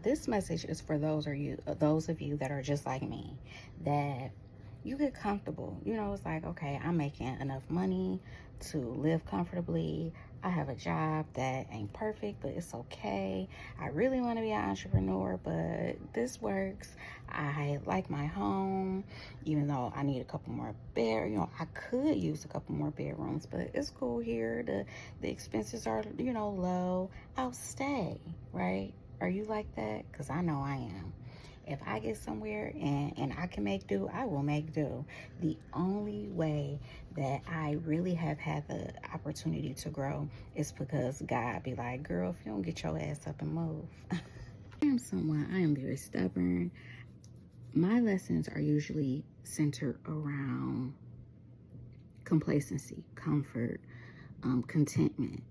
this message is for those of you that are just like me, that you get comfortable. It's like, okay, I'm making enough money to live comfortably. I have a job that ain't perfect, but it's okay. I really want to be an entrepreneur, but this works. I like my home, even though I need a couple more I could use a couple more bedrooms, but it's cool here. The expenses are, low. I'll stay, right? Are you like that? Because I know I am. If I get somewhere and I can make do, I will make do. The only way that I really have had the opportunity to grow is because God be like, girl, if you don't get your ass up and move. I am very stubborn. My lessons are usually centered around complacency, comfort, contentment.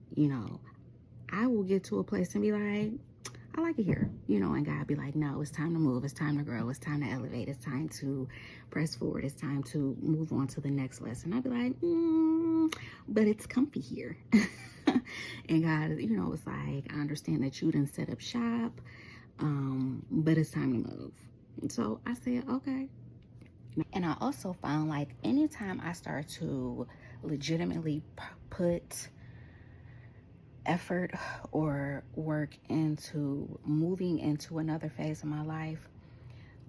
I will get to a place and be like, I like it here, and God be like, no, it's time to move, it's time to grow, it's time to elevate, it's time to press forward, it's time to move on to the next lesson. I'd be like, but it's comfy here. And God, it's like, I understand that you didn't set up shop, but it's time to move. And so I said, okay. And I also found, like, anytime I start to legitimately put effort or work into moving into another phase of my life,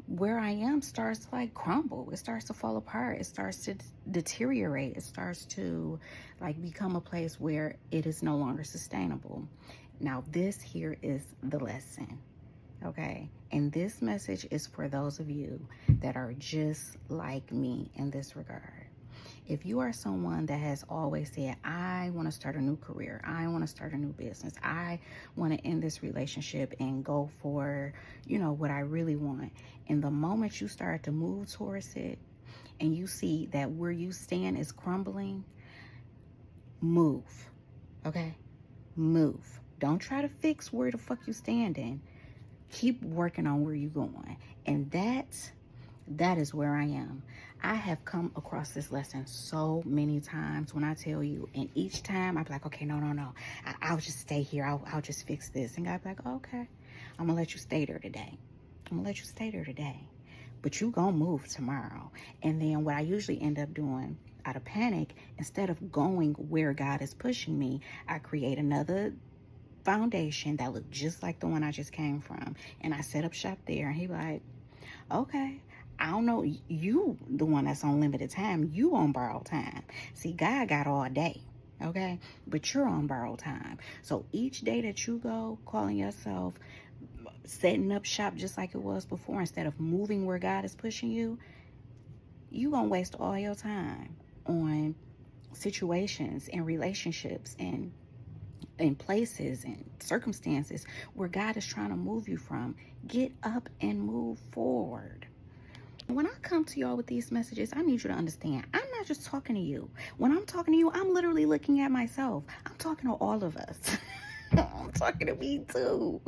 where I am starts to like crumble. It starts to fall apart. It starts to deteriorate. It starts to like become a place where it is no longer sustainable. Now, this here is the lesson, okay? And this message is for those of you that are just like me in this regard. If you are someone that has always said, I want to start a new career, I want to start a new business, I want to end this relationship and go for, what I really want. And the moment you start to move towards it and you see that where you stand is crumbling, move, okay? Move. Don't try to fix where the fuck you standing. Keep working on where you're going. And that is where I am. I have come across this lesson so many times when I tell you, and each time I'm like, okay, no. I'll just stay here. I'll just fix this. And God's like, okay, I'm gonna let you stay there today. But you gonna move tomorrow. And then what I usually end up doing out of panic, instead of going where God is pushing me, I create another foundation that looked just like the one I just came from. And I set up shop there. And he like, okay, I don't know, you the one that's on limited time, you on borrowed time. See, God got all day, okay? But you're on borrowed time. So each day that you go calling yourself setting up shop just like it was before, instead of moving where God is pushing you, you gonna waste all your time on situations and relationships and in places and circumstances where God is trying to move you from. Get up and move forward. When I come to y'all with these messages, I need you to understand, I'm not just talking to you. When I'm talking to you, I'm literally looking at myself. I'm talking to all of us. I'm talking to me too.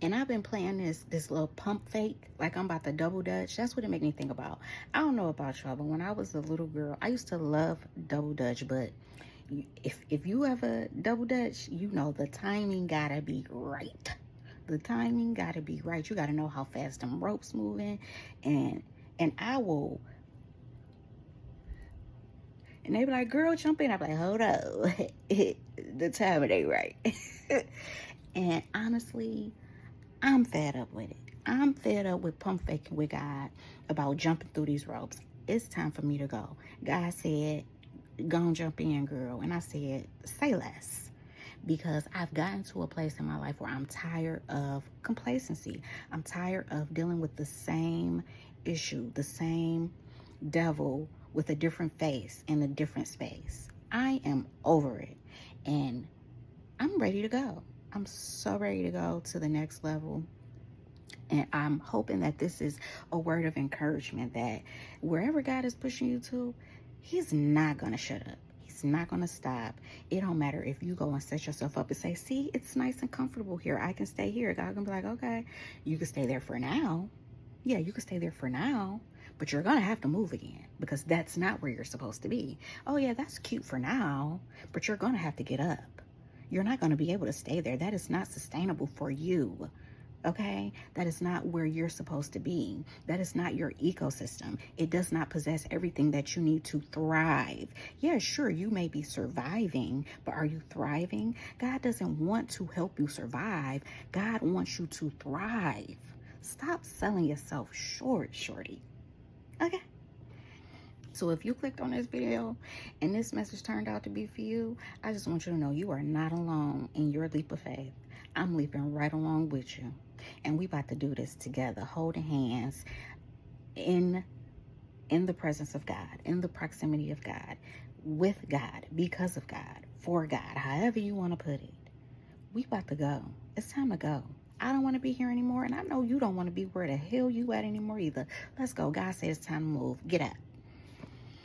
And I've been playing this little pump fake, like I'm about to double dutch. That's what it made me think about. I don't know about y'all, but when I was a little girl, I used to love double dutch. But if you ever double dutch, the timing gotta be right. The timing gotta be right. You gotta know how fast them ropes moving, and I will. And they be like, "Girl, jump in." I'm like, "Hold up, the timing ain't right." And honestly, I'm fed up with it. I'm fed up with pump faking with God about jumping through these ropes. It's time for me to go. God said, "Go and jump in, girl," and I said, "Say less." Because I've gotten to a place in my life where I'm tired of complacency. I'm tired of dealing with the same issue, the same devil with a different face in a different space. I am over it. And I'm ready to go. I'm so ready to go to the next level. And I'm hoping that this is a word of encouragement that wherever God is pushing you to, He's not going to shut up. He's not going to stop. It don't matter if you go and set yourself up and say, see, it's nice and comfortable here. I can stay here. God can be like, okay, you can stay there for now. Yeah, you can stay there for now, but you're going to have to move again because that's not where you're supposed to be. Oh, yeah, that's cute for now, but you're going to have to get up. You're not going to be able to stay there. That is not sustainable for you. Okay? That is not where you're supposed to be. That is not your ecosystem. It does not possess everything that you need to thrive. Yeah, sure, you may be surviving, but are you thriving? God doesn't want to help you survive. God wants you to thrive. Stop selling yourself short, shorty. Okay? So if you clicked on this video and this message turned out to be for you, I just want you to know you are not alone in your leap of faith. I'm leaping right along with you. And we about to do this together, holding hands in the presence of God, in the proximity of God, with God, because of God, for God, however you want to put it. We about to go. It's time to go. I don't want to be here anymore, and I know you don't want to be where the hell you at anymore either. Let's go. God says it's time to move. Get up.